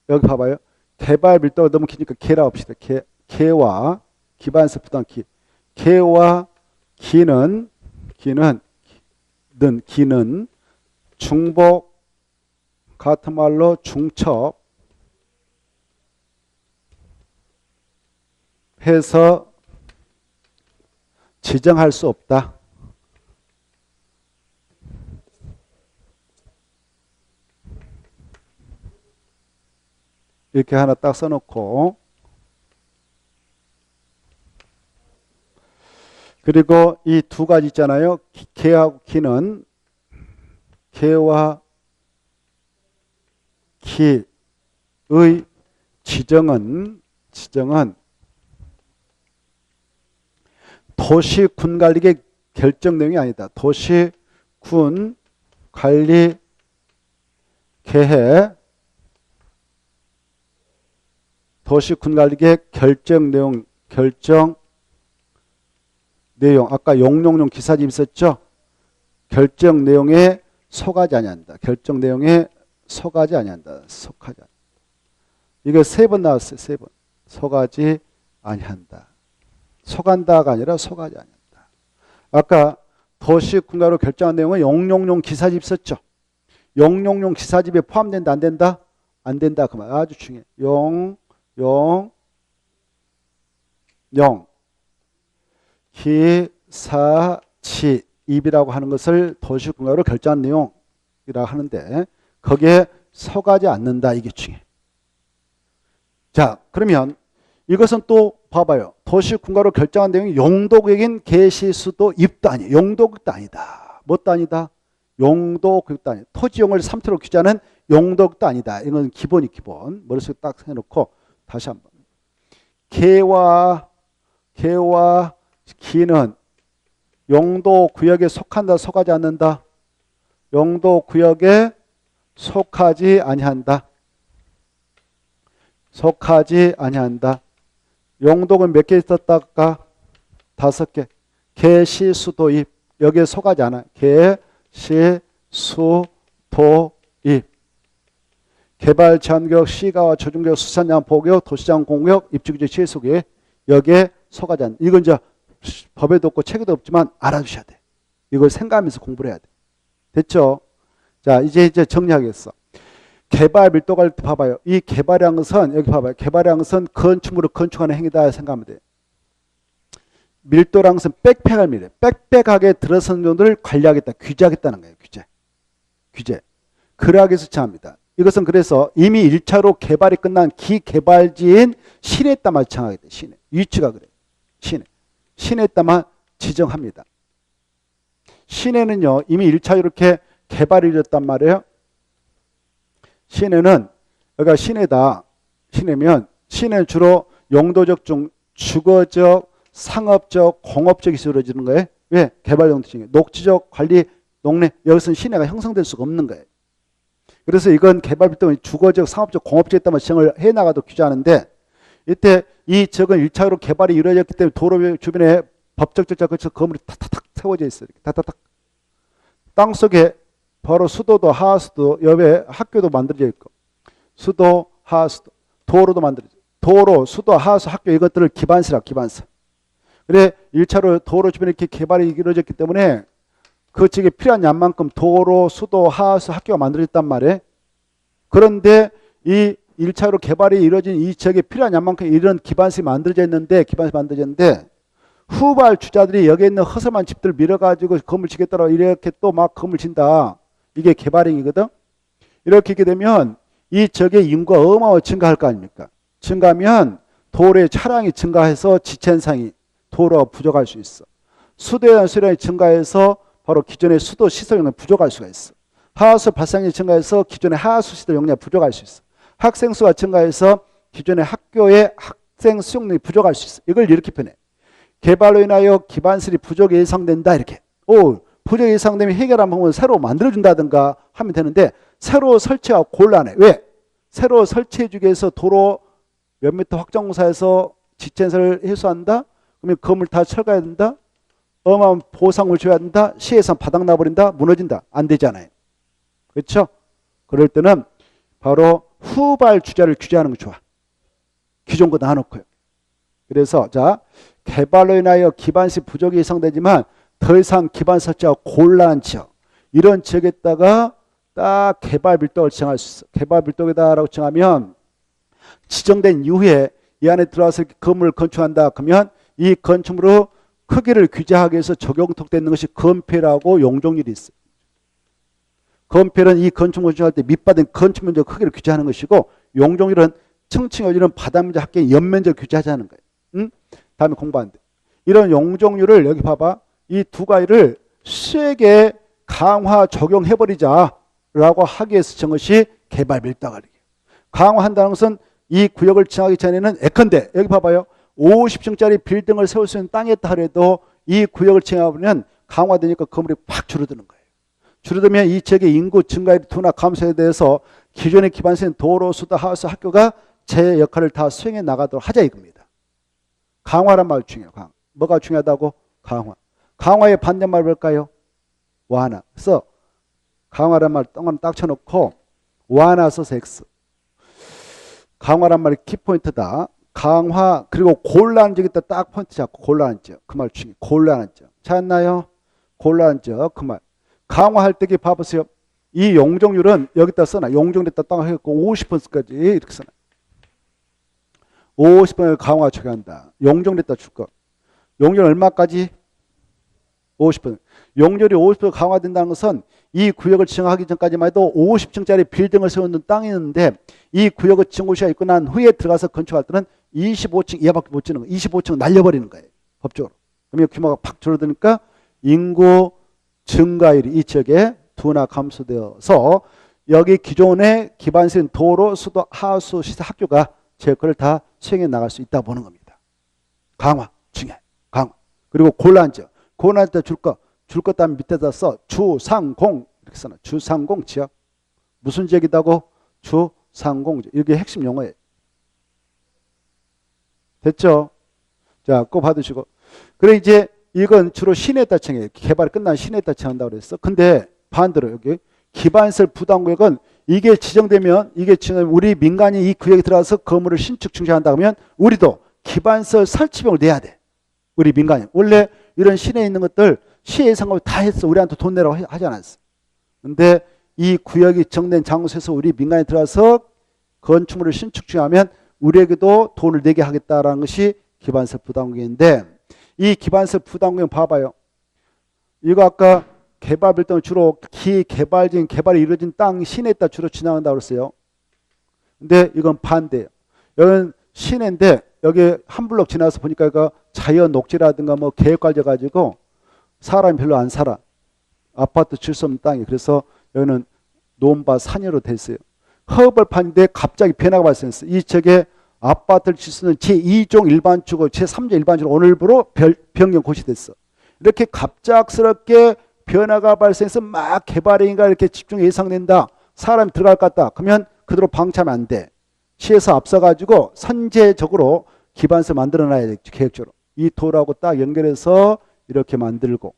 Speaker 1: 여기 봐봐요. 개발 밀도가 너무 기니까 개라 합시다. 개와 기반시설 부담 개와 기는 중복 같은 말로 중첩 해서 지정할 수 없다. 이렇게 하나 딱 써놓고 그리고 이 두 가지 있잖아요. 개하고 기는 개와 기의 지정은 도시군 관리의 결정 내용이 아니다. 도시군 관리 계획 도시군 관리의 결정 내용 아까 용용용 기사집 있었죠? 결정 내용에 속하지 아니한다. 결정 내용에 속하지 아니한다. 속하지 아니한다. 이거 세 번 나왔어요. 세 번. 속하지 아니한다. 속한다가 아니라 속하지 아니한다. 아까 도시군가로 결정한 내용은 용용용 기사집 썼죠. 용용용 기사집에 포함된다 안 된다? 안 된다. 그 말 아주 중요해. 기사집이라고 하는 것을 도시군가로 결정한 내용이라고 하는데 거기에 속하지 않는다. 이게 중요해. 자, 그러면 이것은 또 봐봐요. 도시군가로 결정한 내용이 용도구역인 계시수도 입도 아니에요. 용도구역도 아니다. 뭣도 아니다? 용도구역도 아니다. 토지용을 3태로 규제하는 용도구역도 아니다. 이건 기본. 머릿속에 딱 해놓고 다시 한번. 개와 기는 용도구역에 속한다, 속하지 않는다? 용도구역에 속하지 아니한다. 속하지 아니한다. 용도는 몇 개 있었다까? 5개. 계시수도입. 여기에 속하지 않아. 계시수도입. 개발 제한구역, 시가와 조정구역, 수산양 보구역, 도시장 공구역, 입주규제 취소구역. 여기에 속하지 않는다. 이건 이제 법에도 없고 책에도 없지만 알아두셔야 돼. 이걸 생각하면서 공부를 해야 돼. 됐죠? 자, 이제 정리하겠어. 개발 밀도가 봐봐요. 이 개발한 것은 여기 봐봐요. 개발한 것은 건축물을 건축하는 행위다 생각하면 돼요. 밀도란 것은 빽빽합니다. 빽빽하게 들어선 정도를 관리하겠다. 규제하겠다는 거예요. 규제. 그러하기 위해서 정합니다. 이것은 그래서 이미 1차로 개발이 끝난 기개발지인 시내에 따만 정하겠다. 시내. 위치가 그래요. 시내에 따만 지정합니다. 시내는요. 이미 1차 이렇게 개발이 이뤘단 말이에요. 시내는 여기가 시내다. 시내면 시내는 주로 용도적 중 주거적, 상업적, 공업적이 이루어지는 거예요. 왜? 개발 용도 중에 녹지적 관리 농내 여기서는 시내가 형성될 수가 없는 거예요. 그래서 이건 개발 활동이 주거적, 상업적, 공업적에 따라 지정을 해 나가도 규제하는데 이때 이 적은 1차로 개발이 이루어졌기 때문에 도로 주변에 법적 절차 거쳐서 건물이 탁탁탁 세워져 있어요. 탁탁탁. 땅 속에 바로 수도도 하수도 옆에 학교도 만들어져 있고 수도 하수도 도로도 만들어져 있고 도로 수도 하수 학교 이것들을 기반시라 기반시. 그래 1차로 도로 주변에 이렇게 개발이 이루어졌기 때문에 그 지역에 필요한 양만큼 도로 수도 하수 학교가 만들어졌단 말이에요. 그런데 이 1차로 개발이 이루어진 이 지역에 필요한 양만큼 이런 기반시설이 만들어져 있는데 후발 주자들이 여기에 있는 허름한 집들 밀어가지고 건물 짓겠다고 이렇게 또 막 건물 짓다. 이게 개발행위거든. 이렇게 하게 되면 이 지역의 인구가 어마어마하게 증가할 거 아닙니까? 증가하면 도로의 차량이 증가해서 지체 현상이 도로가 부족할 수 있어. 수도에 대한 수량이 증가해서 바로 기존의 수도 시설 용량이 부족할 수가 있어. 하수 발생이 증가해서 기존의 하수 시설 용량이 부족할 수 있어. 학생 수가 증가해서 기존의 학교의 학생 수용량이 부족할 수 있어. 이걸 이렇게 표현해. 개발로 인하여 기반시설이 부족 예상된다 이렇게. 부족 예상되면 해결한 방법을 새로 만들어준다든가 하면 되는데 새로 설치하고 곤란해. 왜? 새로 설치해주기 위해서 도로 몇 미터 확장공사에서 지체를 해소한다? 그러면 건물 다 철거해야 된다? 어마어마한 보상을 줘야 된다? 시에서 바닥나버린다? 무너진다? 안 되잖아요. 그렇죠? 그럴 때는 바로 후발 주자를 규제하는 거 좋아. 기존 거 놔놓고요. 그래서 자 개발로 인하여 기반시 부족이 예상되지만 더 이상 기반 설치가 곤란한 지역 이런 지역에다가 딱 개발 밀도를 지정할 수 있어. 개발 밀도에다라고 정하면 지정된 이후에 이 안에 들어와서 건물을 건축한다. 그러면 이 건축물의 크기를 규제하기 위해서 적용되는 것이 건폐라고 용적률이 있어요. 건폐는 이 건축물 건축할 때 밑바닥 건축면적 크기를 규제하는 것이고 용적률은 층층 열리는 바닥면적 합계 연면적 규제하자는 거예요. 응? 다음에 공부하는데 이런 용적률을 여기 봐봐. 이 두 가지를 세게 강화 적용해버리자라고 하기 위해서 정한 것이 개발 밀도관리예요. 강화한다는 것은 이 구역을 지정하기 전에는 예컨대 여기 봐봐요. 50층짜리 빌딩을 세울 수 있는 땅에 따라도 이 구역을 지정하면 강화되니까 건물이 팍 줄어드는 거예요. 줄어들면 이 지역의 인구 증가의 둔화 감소에 대해서 기존의 기반시설 도로, 수도, 하우스, 학교가 제 역할을 다 수행해 나가도록 하자 이겁니다. 강화란 말 중요해요. 뭐가 중요하다고? 강화. 강화의 반대말 뭘까요? 완화. 그래서 강화란 말 딱 쳐놓고 완화 써서 X. 강화란 말이 키포인트다. 강화 그리고 곤란한 지역에다 딱 포인트 잡고 곤란한 지역. 그 말 중요해요. 곤란한 지역. 찾았나요? 곤란한 지역. 그 말. 강화할 때 봐보세요. 이 용적률은 여기다 써놔. 용적률에다 딱 해갖고 50%까지 이렇게 써놔. 50%를 강화 적용한다. 용적률에다 줄 거. 용적률 얼마까지? 50%. 용적률이 50% 강화된다는 것은 이 구역을 지정하기 전까지만 해도 50층짜리 빌딩을 세우는 땅이 있는데 이 구역을 지정고시가 있고 난 후에 들어가서 건축할 때는 25층 이하밖에 못 지는 거예요. 25층 날려버리는 거예요. 법적으로. 그러면 규모가 팍 줄어드니까 인구 증가율이 이 지역에 둔화 감소되어서 여기 기존의 기반시설 도로, 수도, 하수, 시설, 학교가 제 역할을 다 수행해 나갈 수 있다 보는 겁니다. 강화 중요해. 강화. 그리고 곤란한 지역. 곤란할 때 줄 것 다음에 밑에다 써. 주상공 이렇게 써놔. 주상공 지역. 무슨 지역이다고? 주상공 지역. 이게 핵심 용어예요. 됐죠? 자, 꼭 받으시고. 그래 이제 이건 주로 시내에다 정해. 개발이 끝난 시내에다 정한다고 그랬어. 근데 반대로 여기 기반시설 부담구역은 이게 지정되면 우리 민간이 이 구역에 들어가서 건물을 신축 증시한다 그러면 우리도 기반시설 설치비용을 내야 돼. 우리 민간이. 원래 이런 시내에 있는 것들 시의 상관없이 다 했어. 우리한테 돈 내라고 하지 않았어. 근데 이 구역이 정된 장소에서 우리 민간이 들어가서 건축물을 신축 중하면 우리에게도 돈을 내게 하겠다라는 것이 기반시설 부담구역인데 이 기반시설 부담구역 봐봐요. 이거 아까 개발 빌딩은 주로 기개발적인 개발이 이루어진 땅 시내에다 주로 지나간다고 그랬어요. 근데 이건 반대예요. 여기는 시내인데 여기 한 블록 지나서 보니까 이거 자연 녹지라든가 뭐 계획관리해 가지고 사람이 별로 안 살아. 아파트 질 수 없는 땅이. 그래서 여기는 논밭 산으로 돼 있어요. 허브를 파는데 갑자기 변화가 발생했어. 이 지역에 아파트를 질 수 있는 제2종 일반주거, 제3종 일반주거 오늘부로 변경 고시됐어. 이렇게 갑작스럽게 변화가 발생해서 막 개발행위가 이렇게 집중 예상된다. 사람이 들어갈 것 같다. 그러면 그대로 방치하면 안 돼. 시에서 앞서가지고 선제적으로 기반서 만들어놔야 돼. 계획적으로. 이 도로하고 딱 연결해서 이렇게 만들고.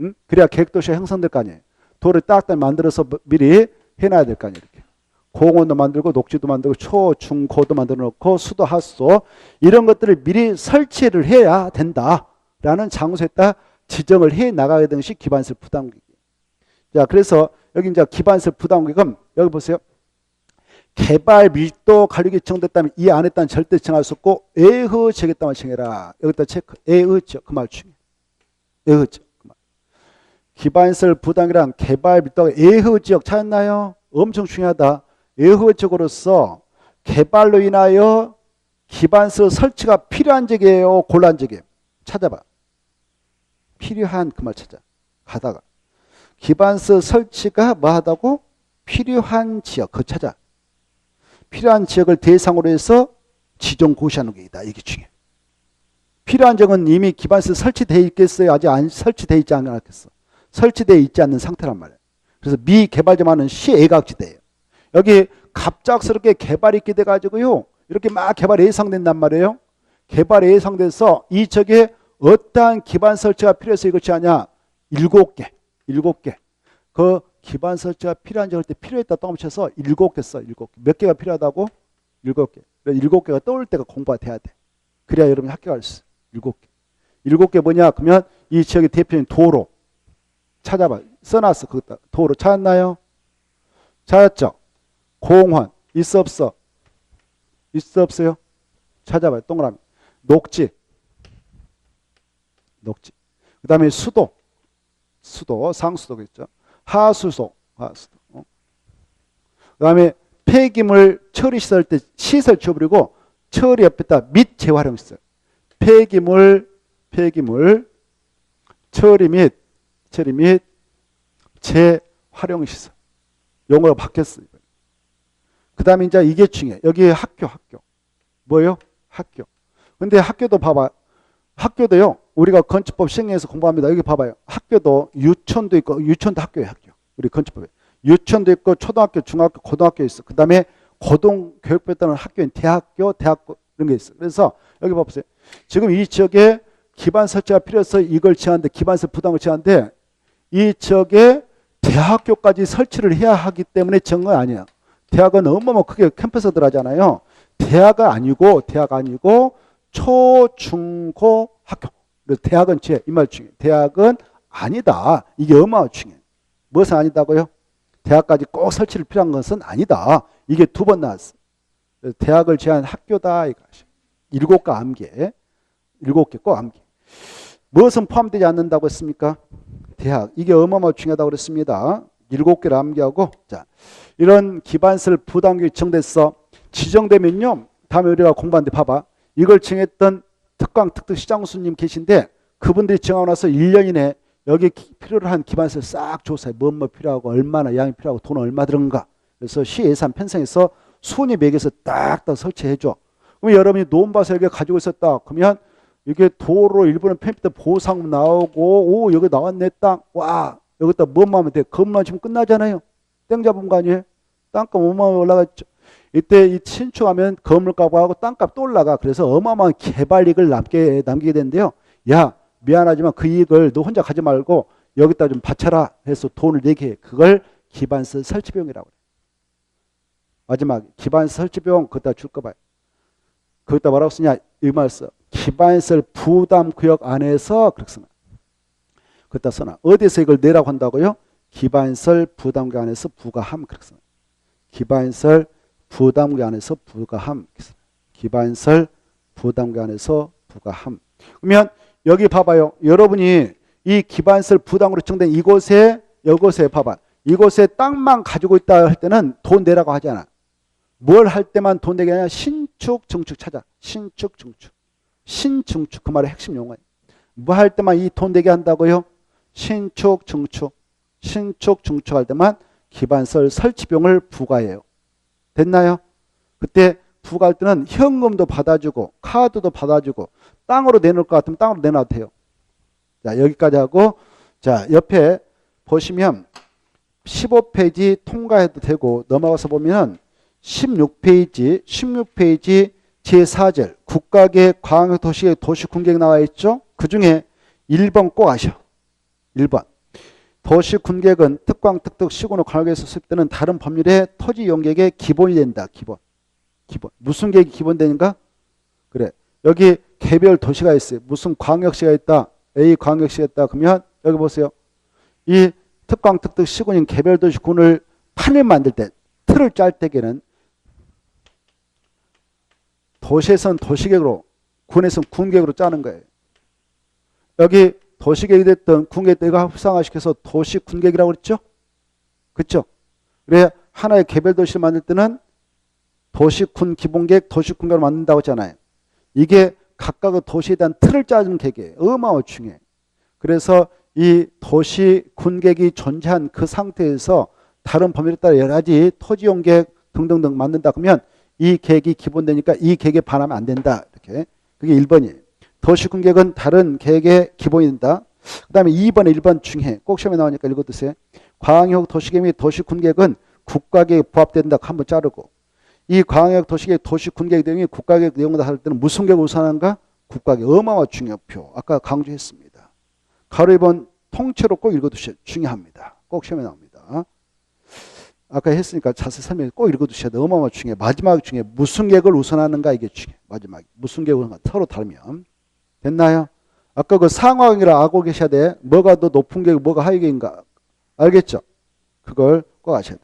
Speaker 1: 응? 그래야 계획도시가 형성될 거 아니에요. 도를 딱 만들어서 미리 해놔야 될 거 아니에요. 이렇게. 공원도 만들고 녹지도 만들고 초, 중, 고도 만들어 놓고 수도, 하수 이런 것들을 미리 설치를 해야 된다라는 장소에다 지정을 해 나가야 되는 것이 기반설 부담금액. 자, 그래서 여기 이제 기반설 부담금액은 여기 보세요. 개발 밀도 관리가 지정됐다면 이 안에 따른 절대 정할 수 없고 애허 지역에다만 정해라. 여기다 체크. 애허 지역 그 말 중요해. 애허 지역 그 말. 기반설 부담이란 개발 밀도가 애허 지역 찾았나요? 엄청 중요하다. 애허 지역으로서 개발로 인하여 기반설 설치가 필요한 지역이에요, 곤란 지역이에요. 찾아봐. 필요한 그 말 찾아. 가다가 기반설 설치가 뭐하다고? 필요한 지역 그거 찾아. 필요한 지역을 대상으로 해서 지정 고시하는 게이다. 이게 중요해. 필요한 지역은 이미 기반설 설치되어 있겠어요? 아직 안 설치되어 있지 않겠어? 설치되어 있지 않는 상태란 말이에요. 그래서 미개발지만은 시애각지대예요. 여기 갑작스럽게 개발이 있게 돼가지고요. 이렇게 막 개발이 예상된단 말이에요. 개발이 예상돼서 이 지역에 어떠한 기반 설치가 필요해서 이것이 아니야. 7개. 그 기반 설치가 필요한 지역일 때 필요했다 떠넘쳐서 7개 써. 7개. 몇 개가 필요하다고? 7개. 7개가 떠올 때가 공부가 돼야 돼. 그래야 여러분이 학교 갈 수 있어. 7개. 7개 뭐냐? 그러면 이 지역의 대표적인 도로. 찾아봐. 써놨어. 그것도. 도로 찾았나요? 찾았죠? 공원. 있어 없어? 있어 없어요? 찾아봐요. 동그라미. 녹지. 그 다음에 수도, 상수도겠죠. 하수도. 그 다음에 폐기물 처리 시설 때 시설 지워버리고 처리 옆에다 및 재활용 시설. 폐기물 처리 및 재활용 시설. 용어가 바뀌었어요. 그 다음에 이제 이게 중요해. 여기 학교. 뭐예요? 학교. 근데 학교도 봐봐. 학교도요. 우리가 건축법 시행령에서 공부합니다. 여기 봐봐요. 학교도 유치원도 있고 유치원도 학교예요. 학교. 우리 건축법에. 유치원도 있고 초등학교, 중학교, 고등학교 있어. 그 다음에 고등교육부에 따른 학교인 대학교 이런 게 있어. 그래서 여기 봐보세요. 지금 이 지역에 기반 설치가 필요해서 이걸 제한데 기반설 부담을 제한데 이 지역에 대학교까지 설치를 해야 하기 때문에 정한 건 아니에요. 대학은 너무 크게 캠퍼스들 하잖아요. 대학 아니고 초, 중, 고 학교. 그래서 대학은 이 말 중요해. 대학은 아니다. 이게 얼마나 중요해. 무엇은 아니다고요? 대학까지 꼭 설치를 필요한 것은 아니다. 이게 2번 나왔어. 그래서 대학을 제한 학교다. 이것이. 7개 암기. 7개 꼭 암기. 무엇은 포함되지 않는다고 했습니까? 대학. 이게 어마어마하게 중요하다고 그랬습니다. 7개를 암기하고 자 이런 기반설 부담금이 지정됐어. 지정되면요. 다음에 우리가 공부하는데 봐봐. 이걸 정했던 특강 특특 시장수님 계신데 그분들이 정하고 나서 1년 이내 여기 필요로 한 기반설 싹 조사해. 뭐 필요하고 얼마나 양이 필요하고 돈 얼마 들어간가. 그래서 시 예산 편성해서 순위 매겨서 딱딱 설치해 줘. 그럼 여러분이 논밭을 여기 가지고 있었다. 그러면 이게 도로 일부는 펜트 보상 나오고 오 여기 나왔네 땅. 와 여기다 뭐만 하면 돼. 건물만 치면 끝나잖아요. 땡 잡은 거 아니에요? 땅값 5만 원 올라갔죠. 이때 이 신축하면 건물값하고 땅값 또 올라가. 그래서 어마어마한 개발 이익을 남기게 되는데요. 야 미안하지만 그 이익을 너 혼자 가지 말고 여기다 좀 바쳐라 해서 돈을 내게 해. 그걸 기반설 설치비용이라고 해요. 마지막 기반설 설치비용 그것다 줄 거 봐요. 그것다 뭐라고 쓰냐 이 말 써. 기반설 부담구역 안에서 그렇게 쓰나. 그것다 써놔. 어디서 이걸 내라고 한다고요? 기반설 부담구역 안에서 부과함 그렇게 써놔. 기반설 부담구역 안에서 부과함. 기반설 부담구역 안에서 부과함. 그러면 여기 봐봐요. 여러분이 이 기반설 부담으로 정된 이곳에 봐봐. 이곳에 땅만 가지고 있다 할 때는 돈 내라고 하잖아. 뭘 할 때만 돈 내게 하냐? 신축, 증축 찾아. 신축, 증축. 신증축 그 말의 핵심 용어예요. 뭐 할 때만 이 돈 내게 한다고요? 신축, 증축. 신축, 증축 할 때만 기반설 설치비용을 부과해요. 됐나요? 그때 두 갈등은 현금도 받아주고 카드도 받아주고 땅으로 내놓을 것 같으면 땅으로 내놔도 돼요. 자, 여기까지 하고 자, 옆에 보시면 15페이지 통과해도 되고 넘어가서 보면 16페이지 제4절 국가계획 광역도시계획 도시군계획 나와 있죠. 그중에 1번 꼭 아셔. 1번 도시군계획은 특광, 특특, 시군의 관역에서 수립되는 다른 법률의 토지 이용계획의 기본이 된다. 기본. 무슨 계획이 기본되는가? 그래. 여기 개별 도시가 있어요. 무슨 광역시가 있다. A 광역시가 있다. 그러면 여기 보세요. 이 특광, 특특, 시군인 개별 도시군을 판을 만들 때 틀을 짤 때에는 도시에서는 도시계획으로 군에서는 군계획으로 짜는 거예요. 여기 도시계획이 됐던 군계획 때가 합상화시켜서 도시군계획이라고 그랬죠? 그렇죠? 그래 하나의 개별 도시를 만들 때는 도시군 기본계획, 도시군계획을 만든다고 했잖아요. 이게 각각의 도시에 대한 틀을 짜주는 계획이에요. 어마어마하게 중요해요. 그래서 이 도시군계획이 존재한 그 상태에서 다른 법률에 따라 여러 가지 토지용계획 등등등 만든다 그러면 이 계획이 기본되니까 이 계획에 반하면 안 된다. 이렇게. 그게 1번이에요. 도시군계획은 다른 계획의 기본이 된다. 그 다음에 2번에 1번 중에 꼭 시험에 나오니까 읽어두세요. 광역 도시계획 및 도시군계획은 국가계획에 부합된다. 한번 자르고 이 광역 도시계획 도시군계획 내용이 국가계획 내용보다 할 때는 무슨 계획을 우선하는가? 국가계획. 어마어마한 중요표. 아까 강조했습니다. 가로 2번 통째로 꼭 읽어두셔야 중요합니다. 꼭 시험에 나옵니다. 아까 했으니까 자세히 설명해 꼭 읽어두셔야 돼. 어마어마한 중요해. 마지막 중에 무슨 계획을 우선하는가 이게 중요해. 마지막에. 무슨 계획을 우선하는가. 서로 다르면. 됐나요? 아까 그 상하계획이라 알고 계셔야 돼. 뭐가 더 높은 계획, 뭐가 하위 계획인가. 알겠죠? 그걸 꼭 아셔야 돼.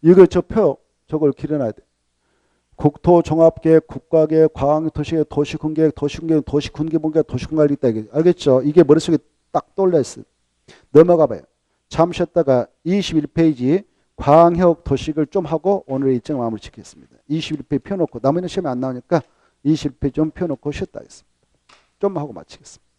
Speaker 1: 이거 저 표, 저걸 기려놔야 돼. 국토종합계획, 국가계획, 광역도시계획, 도시군계획, 도시군계획, 도시군기본계획, 도시군관리 있다. 알겠죠? 이게 머릿속에 딱 떠올렸어요. 넘어가 봐요. 잠시 쉬었다가 21페이지 광역 도시를 좀 하고 오늘의 일정 마무리 짓겠습니다. 21페이지 펴놓고 나머지는 시험에 안 나오니까 21페이지 좀 펴놓고 쉬었다 하겠습니다. 좀 하고 마치겠습니다.